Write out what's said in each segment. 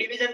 Division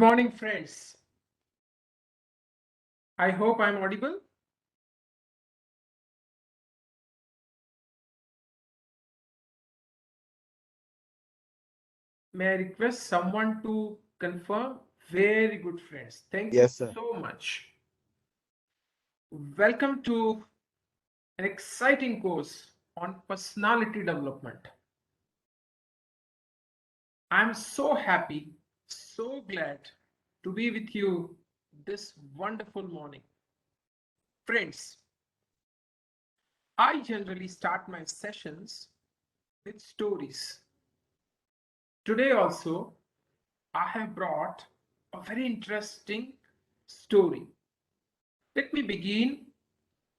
Morning, friends. I hope I'm audible. May I request someone to confirm? Very good, friends. Thank you Yes, sir. so much. Welcome to an exciting course on personality development. I'm so happy, so glad to be with you this wonderful morning. Friends, I generally start my sessions with stories. Today also, I have brought a very interesting story. Let me begin.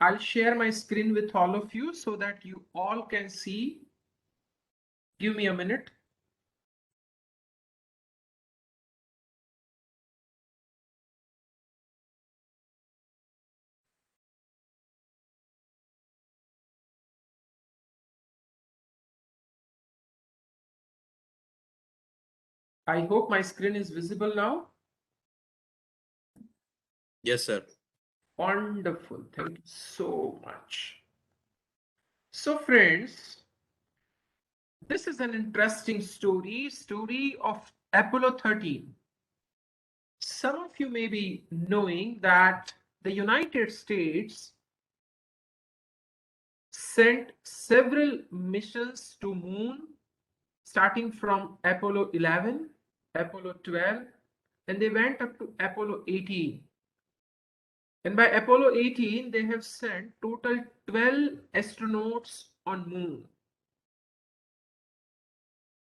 I'll share my screen with all of you so that you all can see. Give me a minute. I hope my screen is visible now. Yes, sir. Wonderful. Thank you so much. So, friends, this is an interesting story of Apollo 13. Some of you may be knowing that the United States sent several missions to moon starting from Apollo 11, Apollo 12, and they went up to Apollo 18. And by Apollo 18, they have sent total 12 astronauts on moon.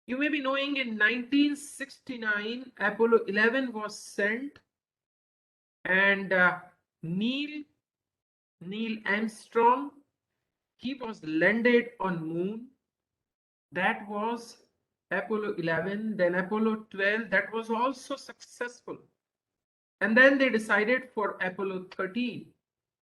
You may be knowing in 1969, Apollo 11 was sent and Neil Armstrong, he was landed on moon. That was Apollo 11. Then Apollo 12, that was also successful. And then they decided for Apollo 13.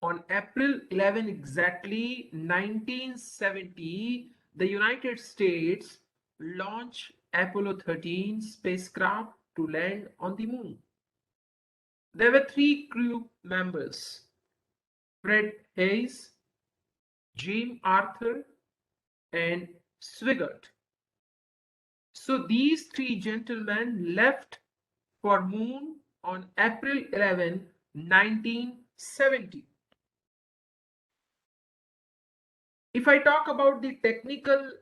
On April 11 exactly 1970, the United States launched Apollo 13 spacecraft to land on the moon. There were three crew members: Fred Hayes, Jim Arthur, and Swigert. So these three gentlemen left for moon on April 11, 1970. If I talk about the technical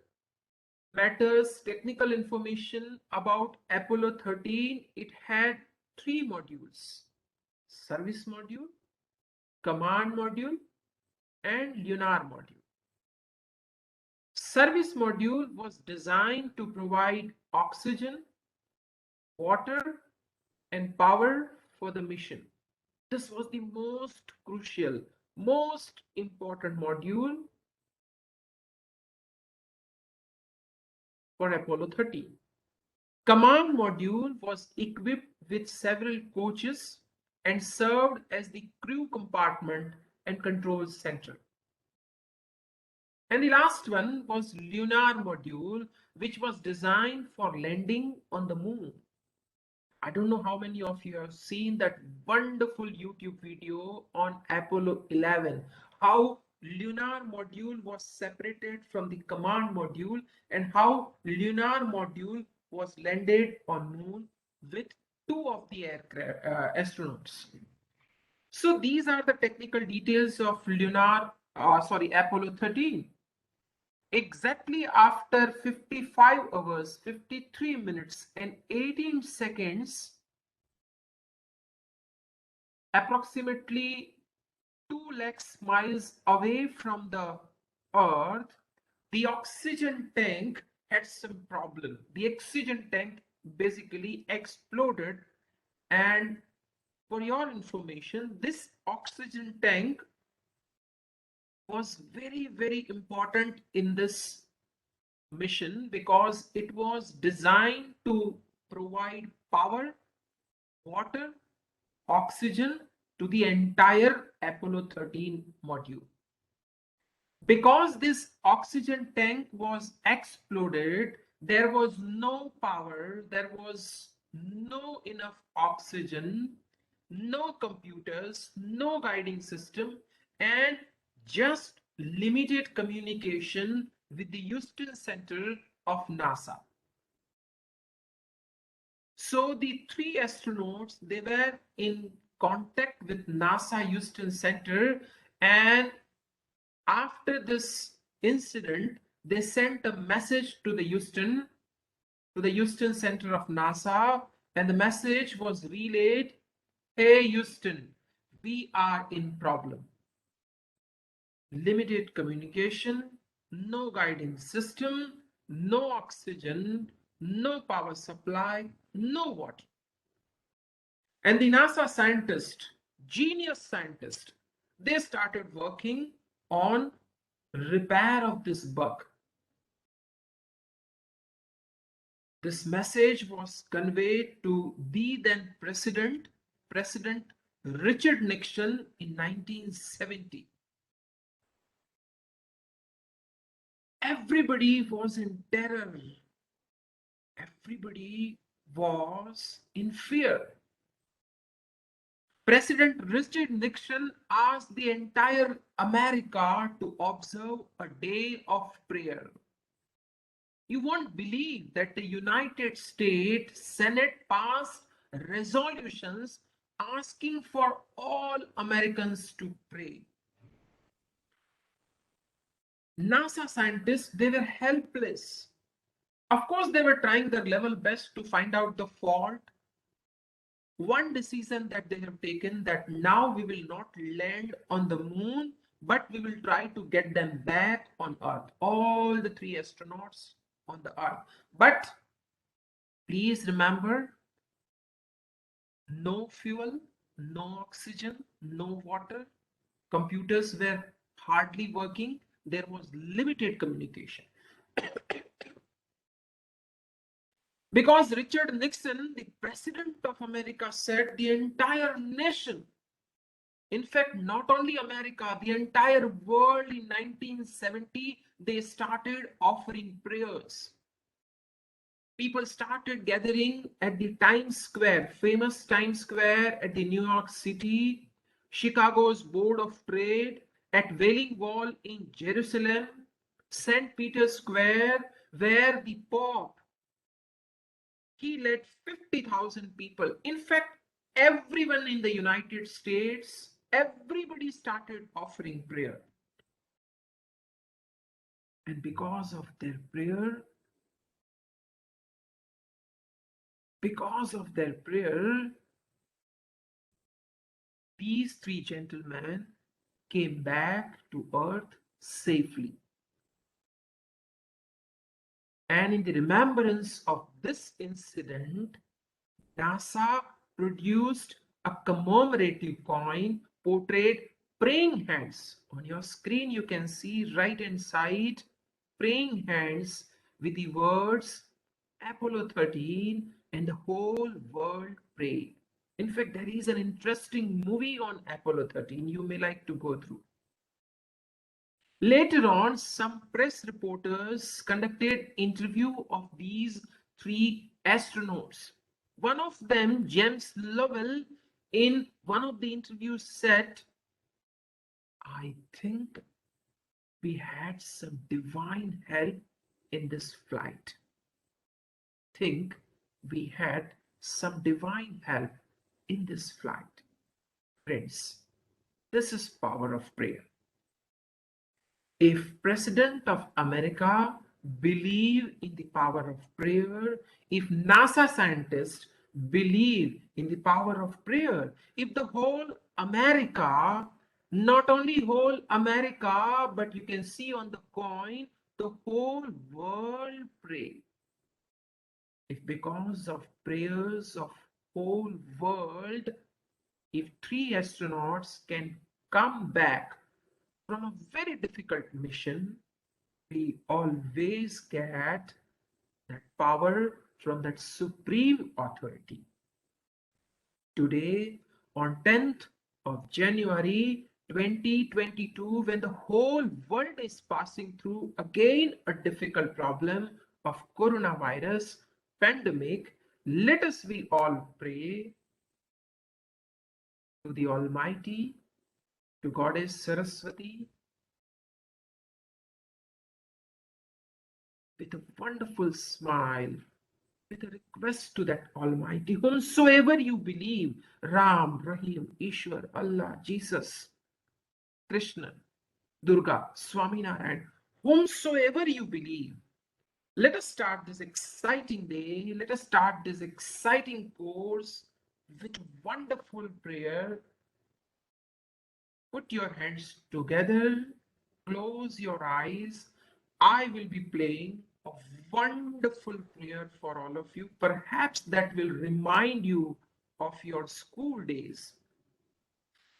matters, technical information about Apollo 13, it had three modules: service module, command module, and lunar module. Service module was designed to provide oxygen, water, and power for the mission. This was the most crucial, most important module for Apollo 13. Command module was equipped with several coaches and served as the crew compartment and control center. And the last one was lunar module, which was designed for landing on the moon. I don't know how many of you have seen that wonderful YouTube video on Apollo 11, how lunar module was separated from the command module and how lunar module was landed on moon with two of the aircraft astronauts. So these are the technical details of Apollo 13. Exactly after 55 hours, 53 minutes, and 18 seconds, approximately 2 lakhs miles away from the Earth, the oxygen tank had some problem. The oxygen tank basically exploded. And for your information, this oxygen tank was very, very important in this mission because it was designed to provide power, water, oxygen to the entire Apollo 13 module. Because this oxygen tank was exploded, there was no power, there was no enough oxygen, no computers, no guiding system, and just limited communication with the Houston Center of NASA. So the three astronauts, they were in contact with NASA Houston Center, and after this incident, they sent a message to the Houston Center of NASA, and the message was relayed, "Hey Houston, we are in problem. Limited communication, no guiding system, no oxygen, no power supply, no water." And the NASA scientist, genius scientist, they started working on repair of this bug. This message was conveyed to the then President Richard Nixon in 1970. Everybody was in terror. Everybody was in fear. President Richard Nixon asked the entire America to observe a day of prayer. You won't believe that the United States Senate passed resolutions asking for all Americans to pray. NASA scientists, they were helpless. Of course, they were trying their level best to find out the fault. One decision that they have taken, that now we will not land on the moon, but we will try to get them back on Earth. All the three astronauts on the Earth. But please remember, no fuel, no oxygen, no water. Computers were hardly working. There was limited communication. Because Richard Nixon, the President of America, said the entire nation, in fact, not only America, the entire world in 1970, they started offering prayers. People started gathering at the Times Square, famous Times Square at the New York City, Chicago's Board of Trade, at Wailing Wall in Jerusalem, St. Peter's Square, where the Pope, he led 50,000 people. In fact, everyone in the United States, everybody started offering prayer. And because of their prayer, these three gentlemen came back to Earth safely. And in the remembrance of this incident, NASA produced a commemorative coin portrayed praying hands. On your screen, you can see right inside praying hands with the words Apollo 13 and the whole world prayed. In fact, there is an interesting movie on Apollo 13 you may like to go through. Later on, some press reporters conducted interview of these three astronauts. One of them, James Lovell, in one of the interviews said, "I think we had some divine help in this flight. Think we had some divine help in this flight." Friends, this is power of prayer. If President of America believe in the power of prayer, if NASA scientists believe in the power of prayer, if the whole America, not only whole America, but you can see on the coin, the whole world pray. If because of prayers of whole world, if three astronauts can come back from a very difficult mission, we always get that power from that supreme authority. Today, on 10th of January 2022, when the whole world is passing through again a difficult problem of coronavirus pandemic, Let us we all pray to the Almighty, to Goddess Saraswati, with a wonderful smile, with a request to that Almighty, whomsoever you believe, Ram, Rahim, Ishwar, Allah, Jesus, Krishna, Durga, Swaminarayan, whomsoever you believe. Let us start this exciting day. Let us start this exciting course with wonderful prayer. Put your hands together, close your eyes. I will be playing a wonderful prayer for all of you. Perhaps that will remind you of your school days.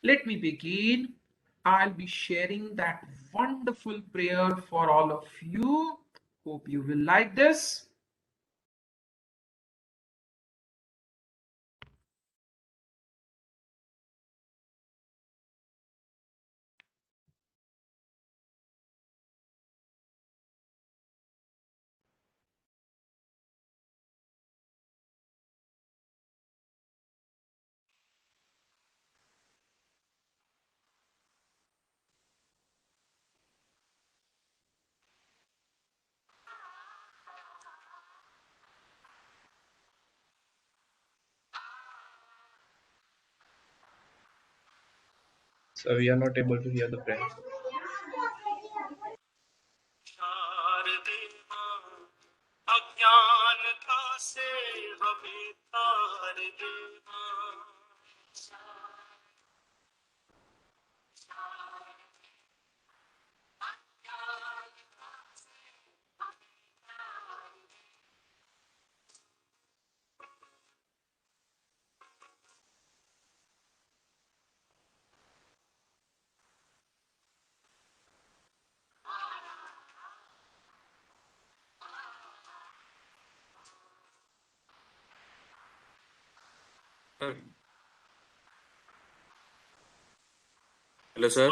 Let me begin. I'll be sharing that wonderful prayer for all of you. Hope you will like this. So we are not able to hear the prayer. Hello, sir.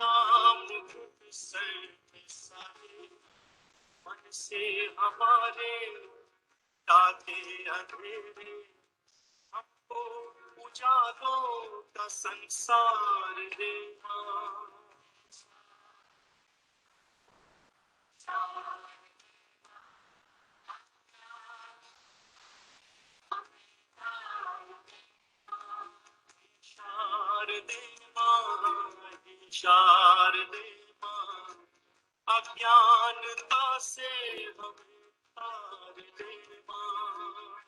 नाम घुट sir सारे मन से हमारे ताते अंधेरे हमको उजालों का संसार देना शारदे माँ शारदे माँ अज्ञानता से हमें तार दे माँ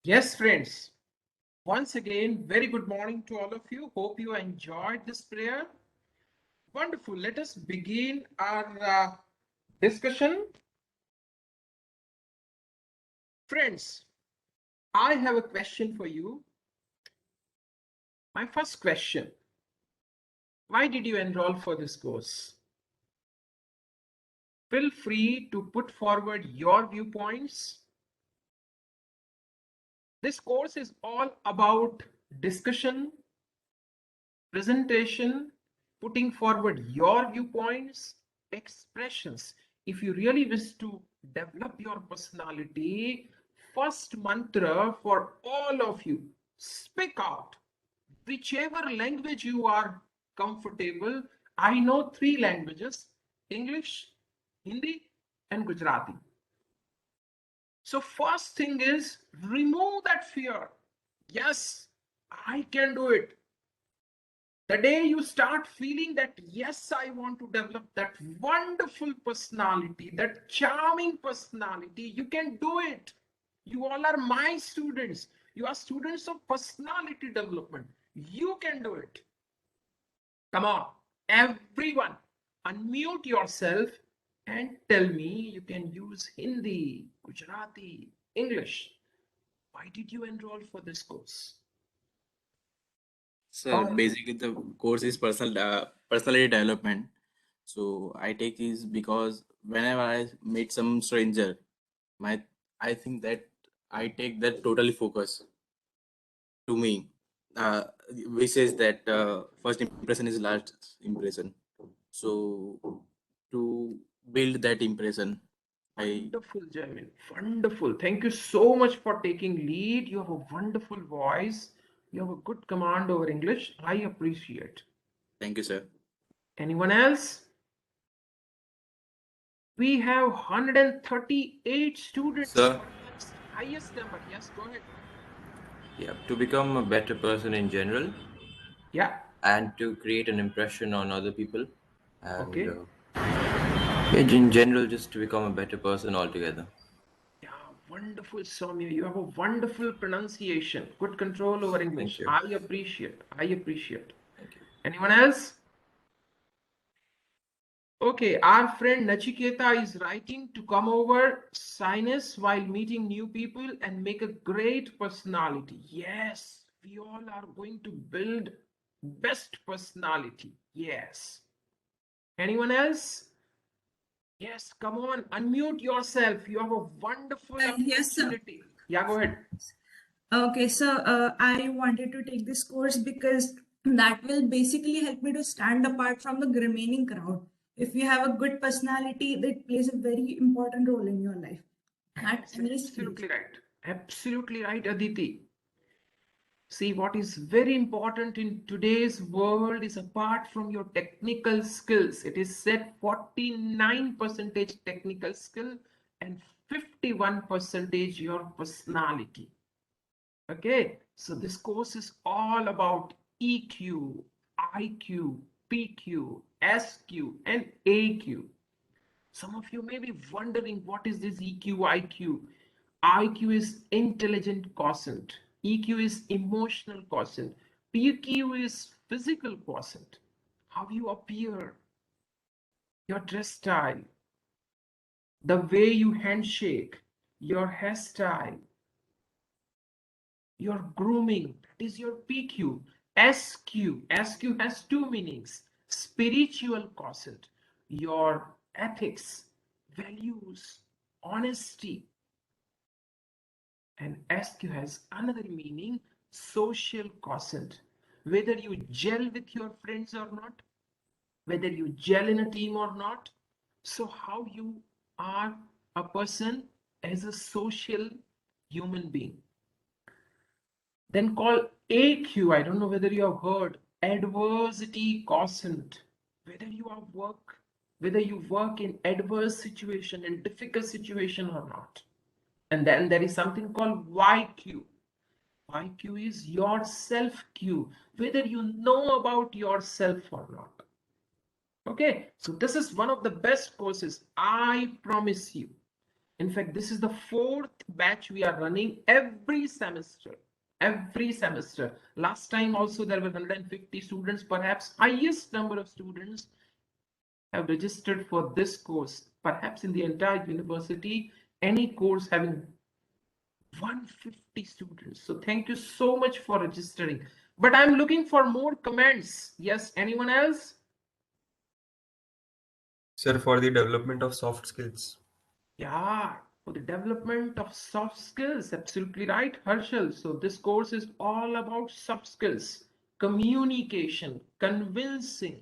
Yes, friends. Once again, very good morning to all of you. Hope you enjoyed this prayer. Wonderful. Let us begin our discussion. Friends, I have a question for you. My first question: why did you enroll for this course? Feel free to put forward your viewpoints. This course is all about discussion, presentation, putting forward your viewpoints, expressions. If you really wish to develop your personality, first mantra for all of you: speak out. Whichever language you are comfortable. I know three languages: English, Hindi, and Gujarati. So, first thing is remove that fear. Yes, I can do it. The day you start feeling that, yes, I want to develop that wonderful personality, that charming personality, you can do it. You all are my students. You are students of personality development. You can do it. Come on, everyone, unmute yourself and tell me. You can use Hindi, Gujarati, English. Why did you enroll for this course? Sir, basically the course is personality development. So I take is because whenever I meet some stranger, my I think that I take that totally focus to me. Uh, we says that first impression is last impression. So to build that impression, I Wonderful, Jamin. Wonderful. Thank you so much for taking lead. You have a wonderful voice. You have a good command over English. I appreciate. thank you, sir. Anyone else? We have 138 students. Sir, Highest number. Yes, go ahead. yeah, to become a better person in general Yeah. and to create an impression on other people and Okay. yeah, in general, just to become a better person altogether. Yeah, wonderful, Soumya. You have a wonderful pronunciation. Good control over Thank English. you. I appreciate. I appreciate. Thank you. Anyone else? Okay, our friend Nachiketa is writing to come over sinus while meeting new people and make a great personality. Yes, we all are going to build best personality. Yes. Anyone else? Yes, come on, unmute yourself. You have a wonderful Yes, sir. opportunity. Yeah, go ahead. Okay, so I wanted to take this course because that will basically help me to stand apart from the remaining crowd. If you have a good personality, that plays a very important role in your life at any stage. Absolutely right. Absolutely right, Aditi. See, what is very important in today's world is apart from your technical skills, it is said 49 percentage technical skill and 51 percentage your personality. Okay, so this course is all about EQ, IQ, PQ, SQ, and AQ. Some of you may be wondering what is this EQ, IQ? IQ is intelligent quotient. EQ is emotional quotient. PQ is physical quotient. How you appear, your dress style, the way you handshake, your hairstyle, your grooming, that is your PQ. SQ has two meanings: spiritual quotient, your ethics, values, honesty. And SQ has another meaning: social quotient, whether you gel with your friends or not, whether you gel in a team or not. So, how you are a person as a social human being. Then call AQ. I don't know whether you have heard adversity quotient. Whether you are work, whether you work in adverse situation and difficult situation or not. And then there is something called YQ. YQ is your self Q, whether you know about yourself or not. Okay, so this is one of the best courses, I promise you. In fact, this is the fourth batch we are running every semester. Every semester. Last time also there were 150 students, perhaps highest number of students have registered for this course. Perhaps in the entire university, any course having 150 students. So thank you so much for registering. But I'm looking for more comments. Yes, anyone else? Sir, for the development of soft skills. Yeah, for the development of soft skills. Absolutely right, Harshal. So this course is all about soft skills, communication, convincing.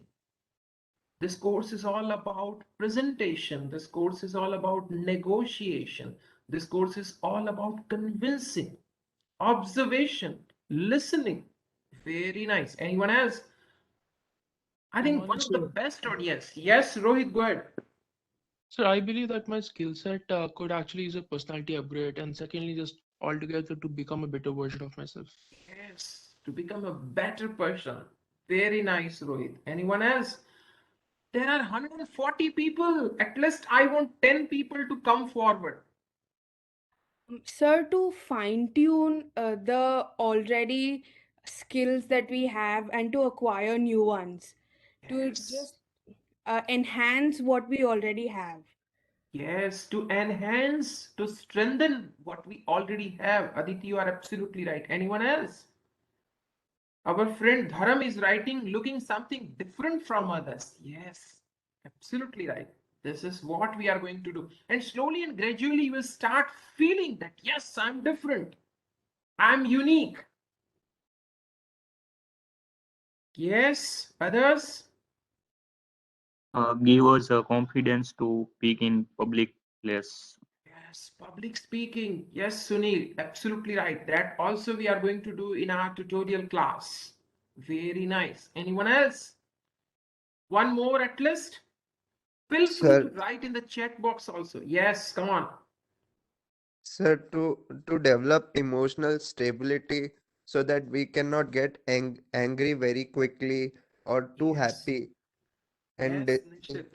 This course is all about presentation. This course is all about negotiation. This course is all about convincing, observation, listening. Very nice. Anyone else? I think one of the Sure. best audience. Yes, Rohit, go ahead. So I believe that my skill set could actually use a personality upgrade, and secondly, just altogether to become a better version of myself. Yes, to become a better person. Very nice, Rohit. Anyone else? There are 140 people. At least I want 10 people to come forward. Sir, to fine tune the already skills that we have and to acquire new ones, to Yes. just enhance what we already have. Yes, to enhance, to strengthen what we already have. Aditi, you are absolutely right. Anyone else? Our friend Dharam is writing, looking something different from others. Yes, absolutely right. This is what we are going to do. And slowly and gradually, you will start feeling that, yes, I'm different. I'm unique. Yes, others? Give us confidence to speak in public place. Yes, public speaking. Yes, Sunil, absolutely right. That also we are going to do in our tutorial class. Very nice. Anyone else? One more at least? Feel free to Sir, write in the chat box also. Yes, come on. sir, to develop emotional stability so that we cannot get angry very quickly or too Yes, happy. And yes, Nishit.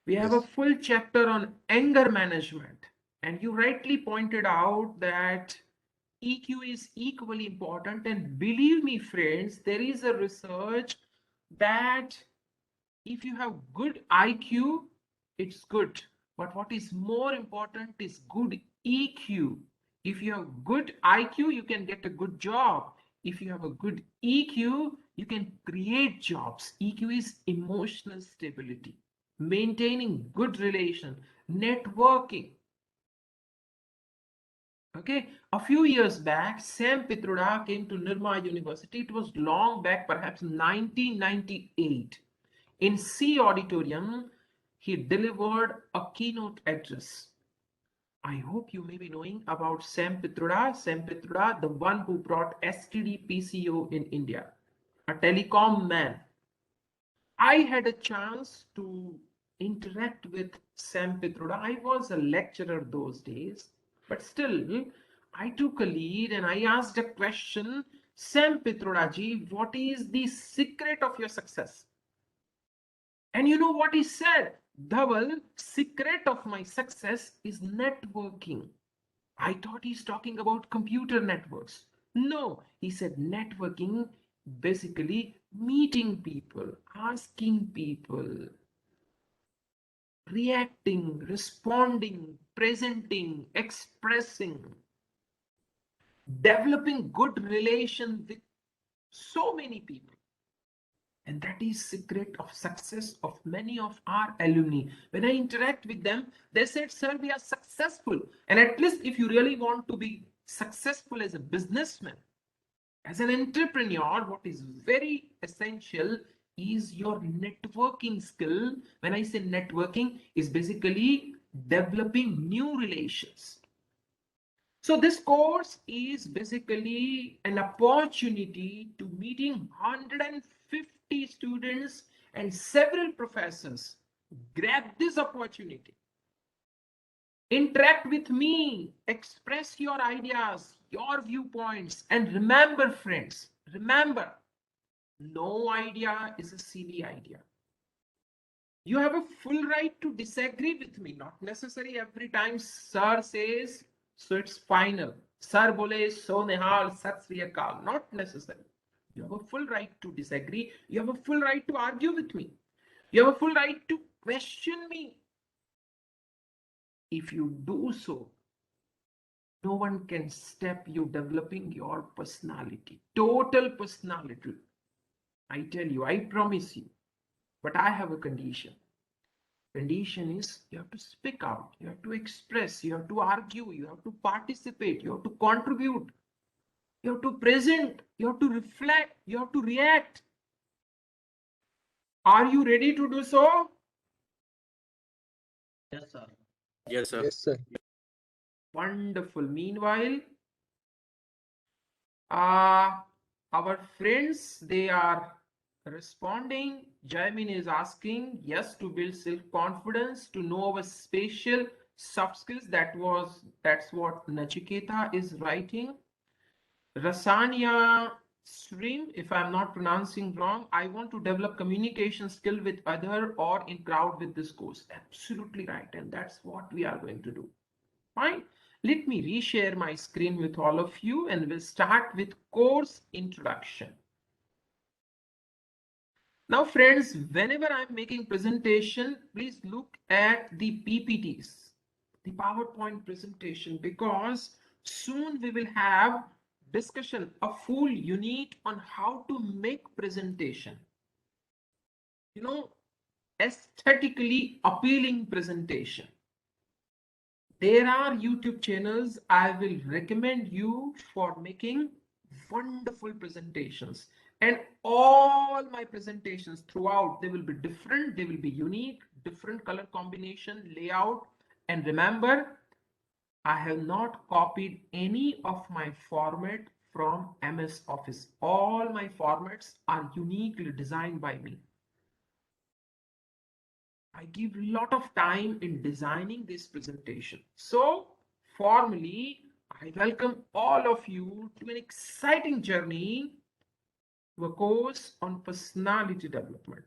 We have a yes, full chapter on anger management. And you rightly pointed out that EQ is equally important. And believe me, friends, there is a research that if you have good IQ, it's good. But what is more important is good EQ. If you have good IQ, you can get a good job. If you have a good EQ, you can create jobs. EQ is emotional stability, maintaining good relation, networking. Okay, a few years back, Sam Pitruda came to Nirma University. It was long back, perhaps 1998. In C Auditorium, he delivered a keynote address. I hope you may be knowing about Sam Pitruda. Sam Pitruda, the one who brought STD PCO in India, a telecom man. I had a chance to interact with Sam Pitruda. I was a lecturer those days, but still, I took a lead and I asked a question. Sam Pitruda ji, what is the secret of your success? And you know what he said? Dhaval, secret of my success is networking. I thought he's talking about computer networks. No, he said networking, basically meeting people, asking people, reacting, responding, presenting, expressing. developing good relation with so many people. And that is secret of success of many of our alumni. When I interact with them, they said, sir, we are successful. And at least if you really want to be successful as a businessman, as an entrepreneur, what is very essential is your networking skill. When I say networking, is basically developing new relations. So this course is basically an opportunity to meeting 150 students and several professors. Grab this opportunity. Interact with me, express your ideas, your viewpoints, and remember, friends, remember, no idea is a silly idea. You have a full right to disagree with me, not necessary every time sir says, so it's final. Sir bole, so nehal, sat sri akal. Not necessary. You have a full right to disagree. You have a full right to argue with me. You have a full right to question me. If you do so, no one can stop you developing your personality, total personality. I tell you, I promise you. But I have a condition. Condition is you have to speak out, you have to express, you have to argue, you have to participate, you have to contribute, you have to present, you have to reflect, you have to react. Are you ready to do so? Yes, sir. Yes, sir. Yes, sir. Wonderful. Meanwhile, our friends, they are responding. Jaimin is asking, yes, to build self-confidence, to know our spatial soft skills. That's what Nachiketa is writing. Rasanya Stream, if I'm not pronouncing wrong, I want to develop communication skill with other or in crowd with this course. Absolutely right. And that's what we are going to do. Fine. Let me reshare my screen with all of you and we'll start with course introduction. Now, friends, whenever I'm making presentation, please look at the PPTs, the PowerPoint presentation, because soon we will have discussion, a full unit on how to make presentation. You know, aesthetically appealing presentation. There are YouTube channels I will recommend you for making wonderful presentations. And all my presentations throughout, they will be different, they will be unique, different color combination, layout. And remember, I have not copied any of my format from MS Office. All my formats are uniquely designed by me. I give a lot of time in designing this presentation. So formally, I welcome all of you to an exciting journey to a course on personality development.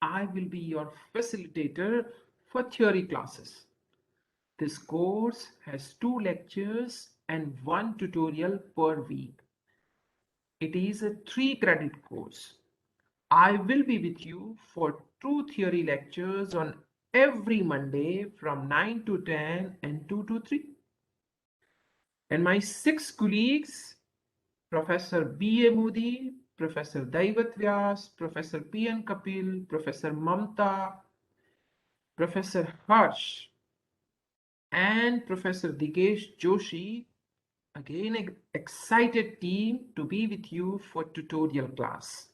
I will be your facilitator for theory classes. This course has 2 lectures and 1 tutorial per week. It is a 3-credit course. I will be with you for 2 theory lectures on every Monday from 9 to 10 and 2 to 3. And my 6 colleagues, Professor B.A. Moody, Professor Daivat Vyas, Professor P.N. Kapil, Professor Mamta, Professor Harsh, and Professor Digesh Joshi, again an excited team to be with you for tutorial class.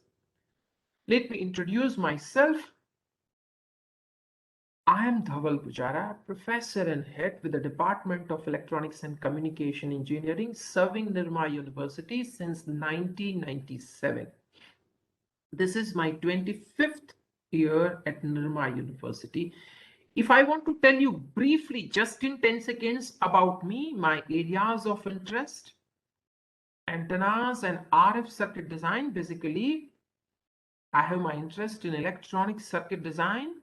Let me introduce myself. I am Dhaval Pujara, professor and head with the Department of Electronics and Communication Engineering, serving Nirma University since 1997. This is my 25th year at Nirma University. If I want to tell you briefly, just in 10 seconds about me, my areas of interest, antennas and RF circuit design. Basically, I have my interest in electronic circuit design.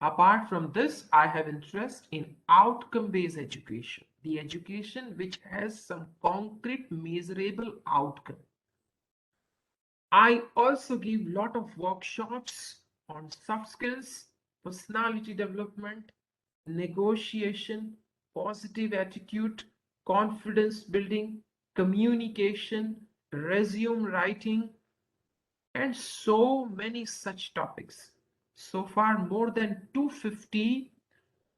Apart from this, I have interest in outcome-based education, the education which has some concrete measurable outcome. I also give a lot of workshops on soft skills, personality development, negotiation, positive attitude, confidence building, communication, resume writing, and so many such topics. So far, more than 250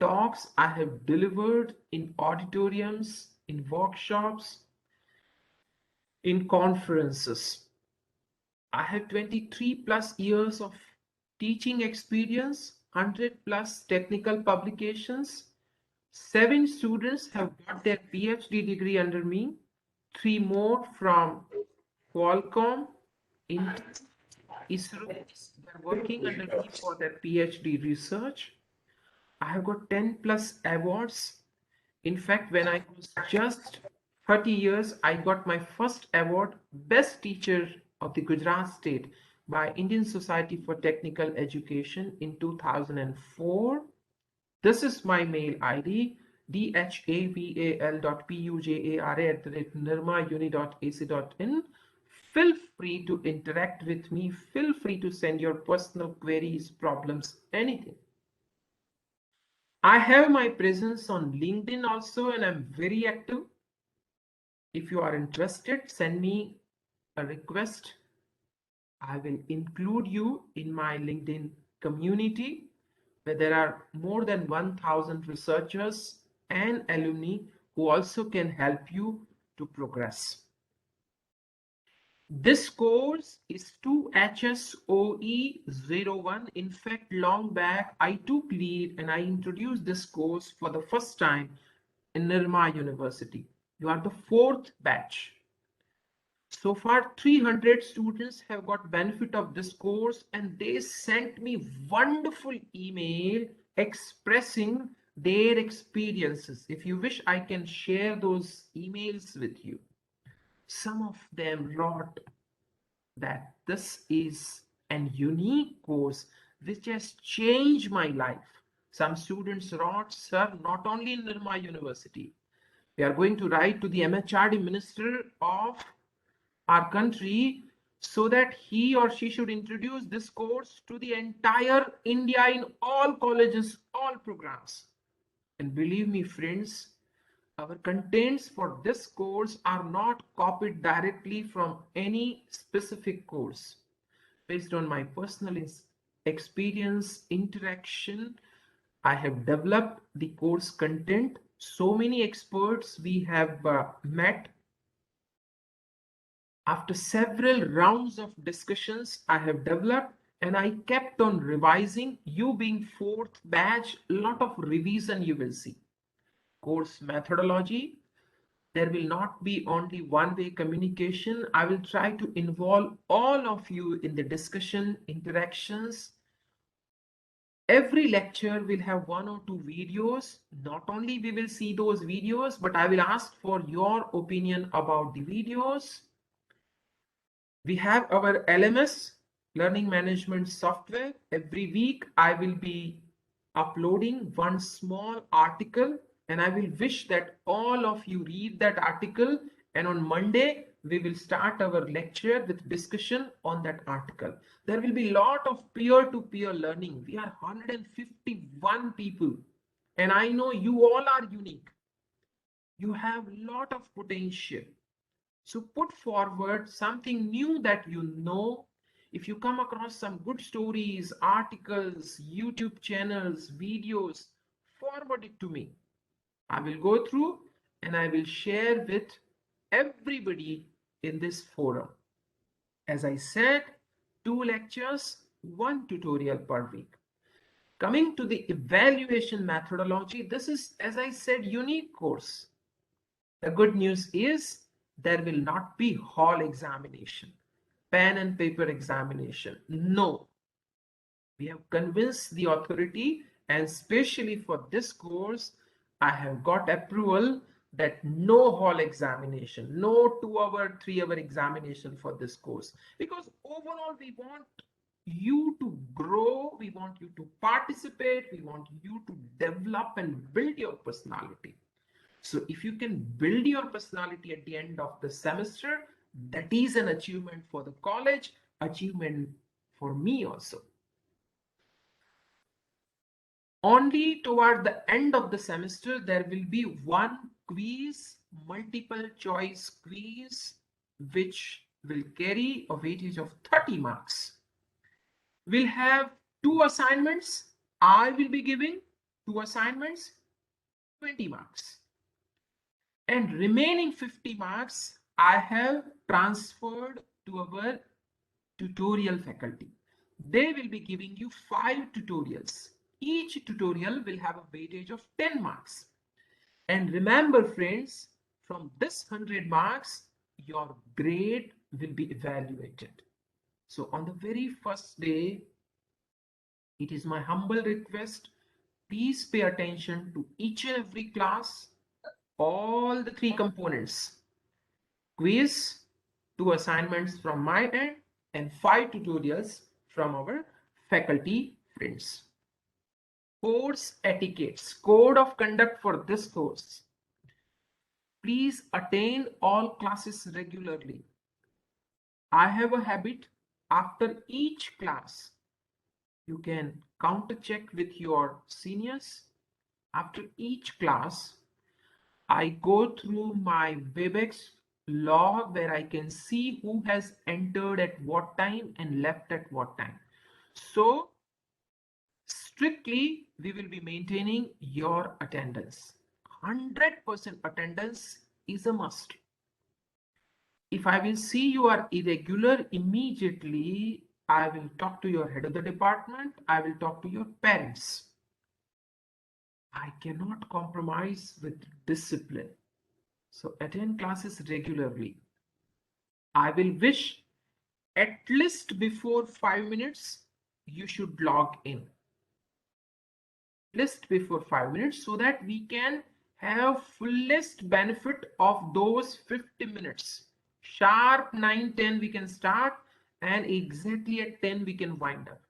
talks I have delivered in auditoriums, in workshops, in conferences. I have 23 plus years of teaching experience, 100 plus technical publications. 7 students have got their PhD degree under me, 3 more from Qualcomm, Intel, ISRO. They're working under me for their PhD research. I have got 10 plus awards. In fact, when I was just 30 years, I got my first award, Best Teacher of the Gujarat State by Indian Society for Technical Education in 2004. This is my mail ID, dhaval.pujara@nirmauni.ac.in. Feel free to interact with me. Feel free to send your personal queries, problems, anything. I have my presence on LinkedIn also, and I'm very active. If you are interested, send me a request. I will include you in my LinkedIn community where there are more than 1,000 researchers and alumni who also can help you to progress. This course is 2HSOE01. In fact, long back, I took lead and I introduced this course for the first time in Nirma University. You are the 4th batch. So far, 300 students have got benefit of this course, and they sent me wonderful email expressing their experiences. If you wish, I can share those emails with you. Some of them wrote that this is an unique course which has changed my life. Some students wrote, sir, not only in Nirma University, we are going to write to the MHRD Minister of our country so that he or she should introduce this course to the entire India in all colleges, all programs. And believe me, friends, our contents for this course are not copied directly from any specific course. Based on my personal experience, interaction, I have developed the course content. So many experts we have met. After several rounds of discussions, I have developed and I kept on revising. You being 4th batch, lot of revision you will see. Course methodology. There will not be only one-way communication. I will try to involve all of you in the discussion, interactions. Every lecture will have 1 or 2 videos. Not only we will see those videos, but I will ask for your opinion about the videos. We have our LMS, learning management software. Every week I will be uploading one small article, and I will wish that all of you read that article, and on Monday we will start our lecture with discussion on that article. There will be a lot of peer-to-peer learning. We are 151 people, and I know you all are unique. You have a lot of potential. So put forward something new that you know. If you come across some good stories, articles, YouTube channels, videos, forward it to me. I will go through and I will share with everybody in this forum. As I said, 2 lectures, 1 tutorial per week. Coming to the evaluation methodology, this is, as I said, unique course. The good news is there will not be hall examination, pen and paper examination. No. We have convinced the authority, and especially for this course, I have got approval that no hall examination, no 2-hour, 3-hour examination for this course. Because overall, we want you to grow, we want you to participate, we want you to develop and build your personality. So if you can build your personality at the end of the semester, that is an achievement for the college, achievement for me also. Only toward the end of the semester, there will be one quiz multiple choice quiz which will carry a weightage of 30 marks. We'll have 2 assignments. I will be giving 2 assignments, 20 marks. And remaining 50 marks I have transferred to our tutorial faculty. They will be giving you 5 tutorials. Each tutorial will have a weightage of 10 marks. And remember friends, from this 100 marks, your grade will be evaluated. So on the very first day, it is my humble request, please pay attention to each and every class, all the 3 components, quiz, 2 assignments from my end, and 5 tutorials from our faculty friends. Course etiquettes, code of conduct for this course. Please attend all classes regularly. I have a habit, after each class, you can counter check with your seniors. After each class, I go through my WebEx log where I can see who has entered at what time and left at what time. So strictly, we will be maintaining your attendance. 100% attendance is a must. If I will see you are irregular, immediately I will talk to your head of the department. I will talk to your parents. I cannot compromise with discipline. So attend classes regularly. I will wish at least before 5 minutes, you should log in. List before 5 minutes so that we can have fullest benefit of those 50 minutes. Sharp 9:10 we can start and exactly at 10 we can wind up.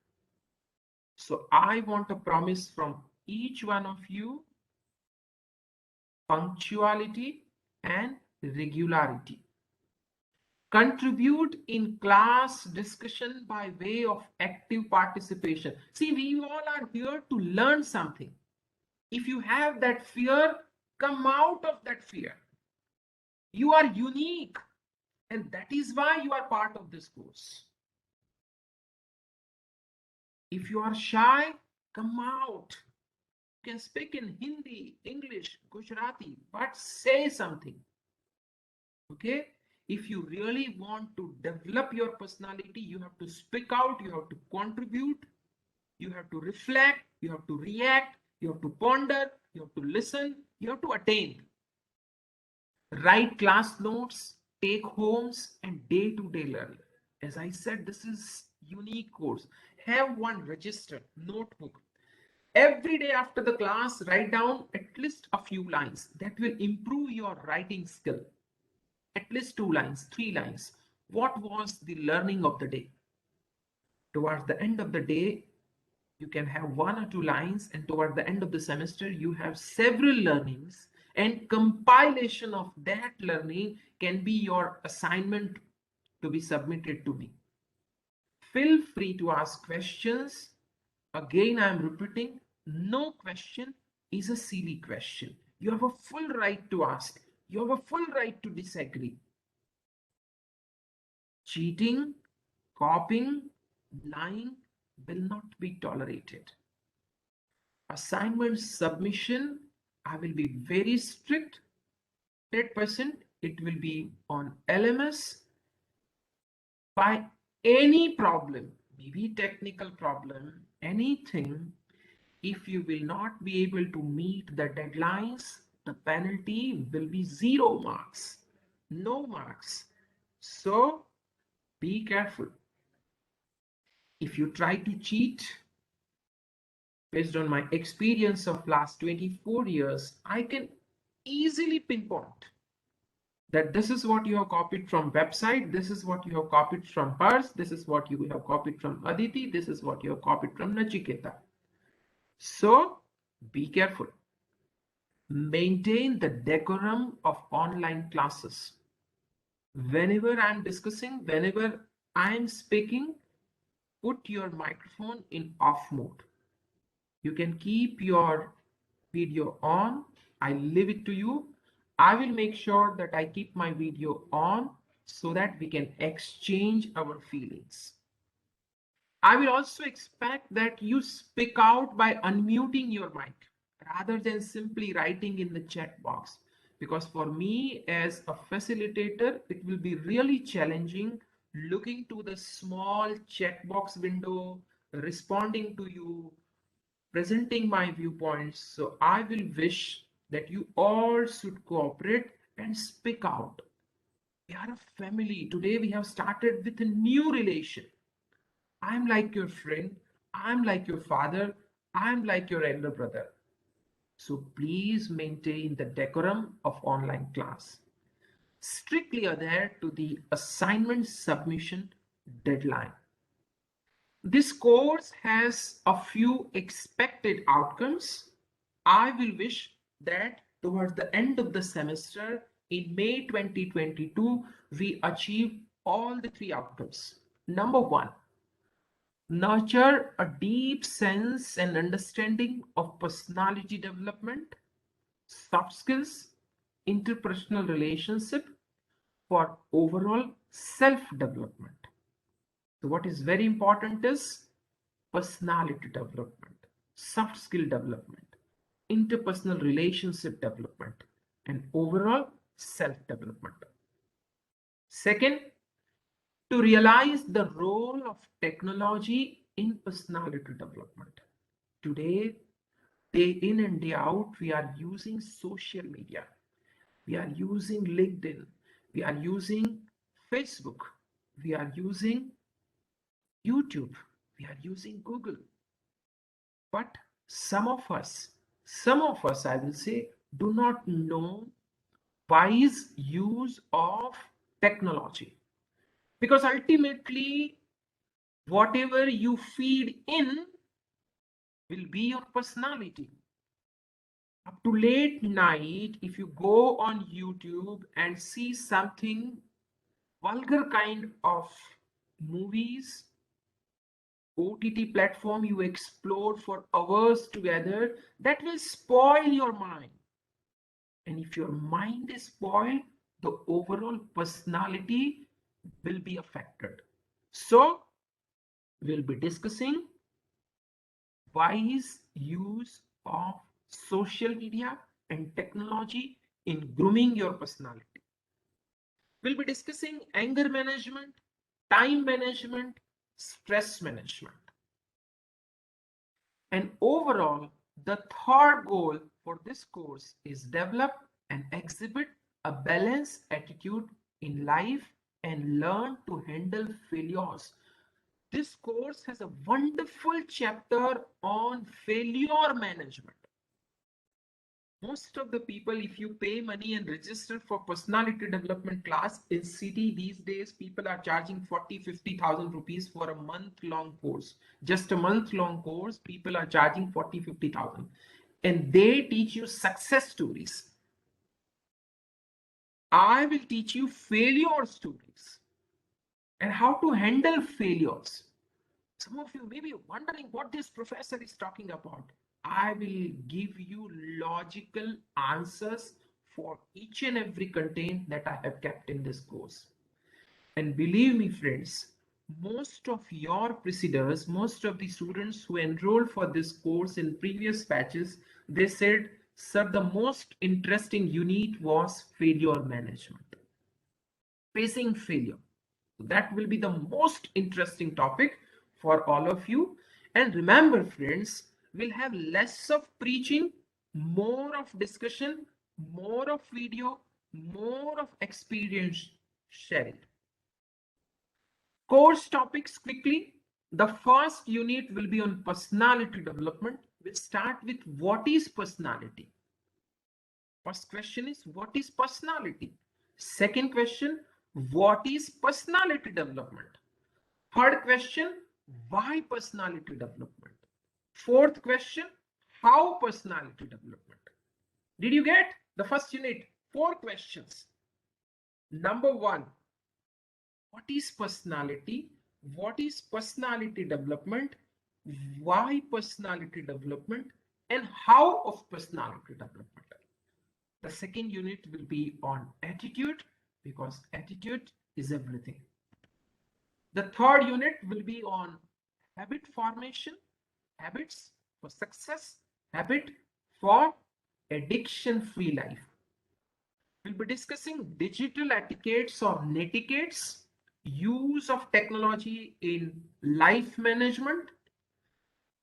So I want a promise from each one of you, punctuality and regularity. Contribute in class discussion by way of active participation. See, we all are here to learn something. If you have that fear, come out of that fear. You are unique, and that is why you are part of this course. If you are shy, come out. You can speak in Hindi, English, Gujarati, but say something. Okay? If you really want to develop your personality, you have to speak out, you have to contribute, you have to reflect, you have to react, you have to ponder, you have to listen, you have to attain. Write class notes, take homes, and day-to-day learning. As I said, this is unique course. Have one registered notebook. Every day after the class, write down at least a few lines. That will improve your writing skill. At least 2 lines, 3 lines. What was the learning of the day? Towards the end of the day, you can have 1 or 2 lines, and toward the end of the semester, you have several learnings, and compilation of that learning can be your assignment to be submitted to me. Feel free to ask questions. Again, I am repeating, no question is a silly question. You have a full right to ask. You have a full right to disagree. Cheating, copying, lying will not be tolerated. Assignment submission, I will be very strict. 100% it will be on LMS. By any problem, maybe technical problem, anything, if you will not be able to meet the deadlines, the penalty will be 0 marks, no marks. So be careful. If you try to cheat, based on my experience of last 24 years, I can easily pinpoint that this is what you have copied from website, this is what you have copied from Pars, this is what you have copied from Aditi, this is what you have copied from Nachiketa. So be careful. Maintain the decorum of online classes. Whenever I'm discussing, whenever I'm speaking, put your microphone in off mode. You can keep your video on. I leave it to you. I will make sure that I keep my video on so that we can exchange our feelings. I will also expect that you speak out by unmuting your mic rather than simply writing in the chat box. Because for me, as a facilitator, it will be really challenging looking to the small chat box window, responding to you, presenting my viewpoints. So I will wish that you all should cooperate and speak out. We are a family. Today we have started with a new relation. I'm like your friend. I'm like your father. I'm like your elder brother. So please maintain the decorum of online class. Strictly adhere to the assignment submission deadline. This course has a few expected outcomes. I will wish that towards the end of the semester in May 2022, we achieve all the three outcomes. Number one, nurture a deep sense and understanding of personality development, soft skills, interpersonal relationship for overall self-development. So what is very important is personality development, soft skill development, interpersonal relationship development, and overall self-development. Second, to realize the role of technology in personality development. Today, day in and day out, we are using social media. We are using LinkedIn. We are using Facebook. We are using YouTube. We are using Google. But some of us, I will say, do not know wise use of technology. Because ultimately, whatever you feed in will be your personality. Up to late night, if you go on YouTube and see something vulgar kind of movies, OTT platform you explore for hours together, that will spoil your mind. And if your mind is spoiled, the overall personality will be affected. So, we'll be discussing wise use of social media and technology in grooming your personality. We'll be discussing anger management, time management, stress management. And overall, the third goal for this course is develop and exhibit a balanced attitude in life and learn to handle failures. This course has a wonderful chapter on failure management. Most of the people, if you pay money and register for personality development class in city these days, people are charging 40-50,000 rupees for a month-long course. Just a month-long course, people are charging 40-50,000, and they teach you success stories. I will teach you failure stories and how to handle failures. Some of you may be wondering what this professor is talking about. I will give you logical answers for each and every content that I have kept in this course. And believe me, friends, most of your presiders, most of the students who enrolled for this course in previous batches, they said, sir, the most interesting unit was failure management. Facing failure. That will be the most interesting topic for all of you. And remember, friends, we'll have less of preaching, more of discussion, more of video, more of experience sharing. Course topics quickly. The first unit will be on personality development. We'll start with what is personality. First question is, what is personality? Second question, what is personality development? Third question, why personality development? Fourth question, how personality development? Did you get the first unit? 4 questions. Number 1, what is personality? What is personality development? Why personality development? And how of personality development? The second unit will be on attitude, because attitude is everything. The third unit will be on habit formation, habits for success, habit for addiction-free life. We'll be discussing digital etiquettes or netiquettes, use of technology in life management.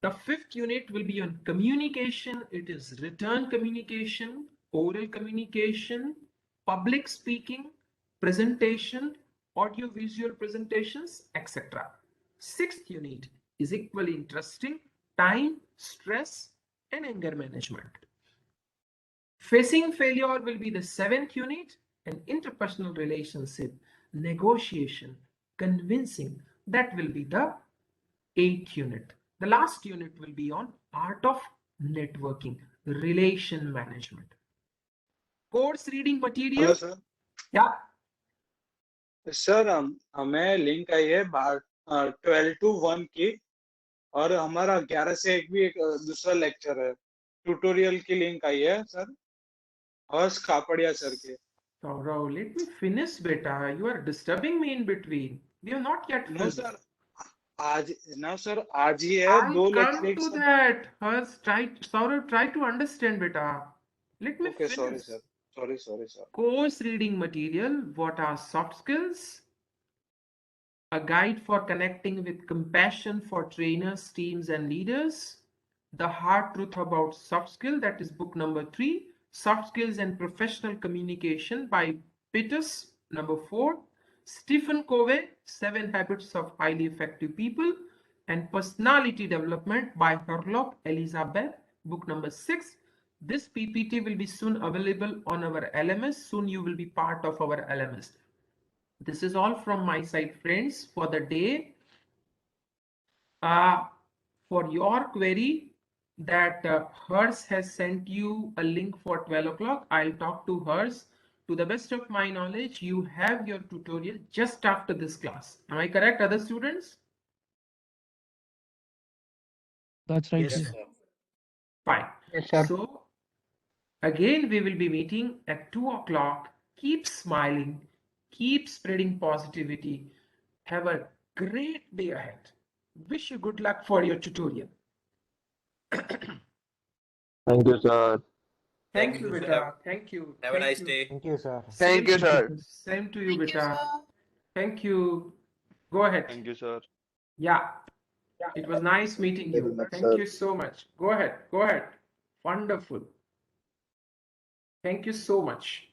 The fifth unit will be on communication. It is written communication, oral communication, public speaking, presentation, audio-visual presentations, etc. Sixth unit is equally interesting: time, stress, and anger management. Facing failure will be the seventh unit, and interpersonal relationship, negotiation, convincing, that will be the eighth unit. The last unit will be on art of networking, relation management. Course reading material. Hello sir Yeah. Sir हमें link आई है 12 to 1 की, और हमारा 11 से 1 भी एक दूसरा lecture है, ट्यूटोरियल की लिंक आई है सर, हर्ष कापड़िया सर के। Saurav, let me finish, beta. You are disturbing me in between. We have not yet no finished. Sir आज ना सर आज ही है I'll दो come lecture to that. Saurav, try to understand, beta. Let me okay finish. Sorry sir Course reading material. What are soft skills? A guide for connecting with compassion for trainers, teams, and leaders. The hard truth about soft skill, that is book number 3. Soft skills and professional communication by Peters, number 4. Stephen Covey, 7 habits of highly effective people. And personality development by Herlock Elizabeth, book number 6. This PPT will be soon available on our LMS. Soon you will be part of our LMS. This is all from my side, friends, for the day. For your query, that Hers has sent you a link for 12 o'clock. I'll talk to Hers. To the best of my knowledge, you have your tutorial just after this class. Am I correct, other students? That's right, yes sir. Sir Fine. Yes, sir. So, again, we will be meeting at 2 o'clock. Keep smiling. Keep spreading positivity. Have a great day ahead. Wish you good luck for your tutorial. Thank you, sir. Thank you, beta. Thank you. Have a Thank nice you. day. Thank you, sir. Thank you, sir. Same to you, Thank you, beta. sir. Thank you. Go ahead. Thank you, sir. Yeah. It was nice meeting Very you. much, Thank sir. you so much. Go ahead. Go ahead. Wonderful. Thank you so much.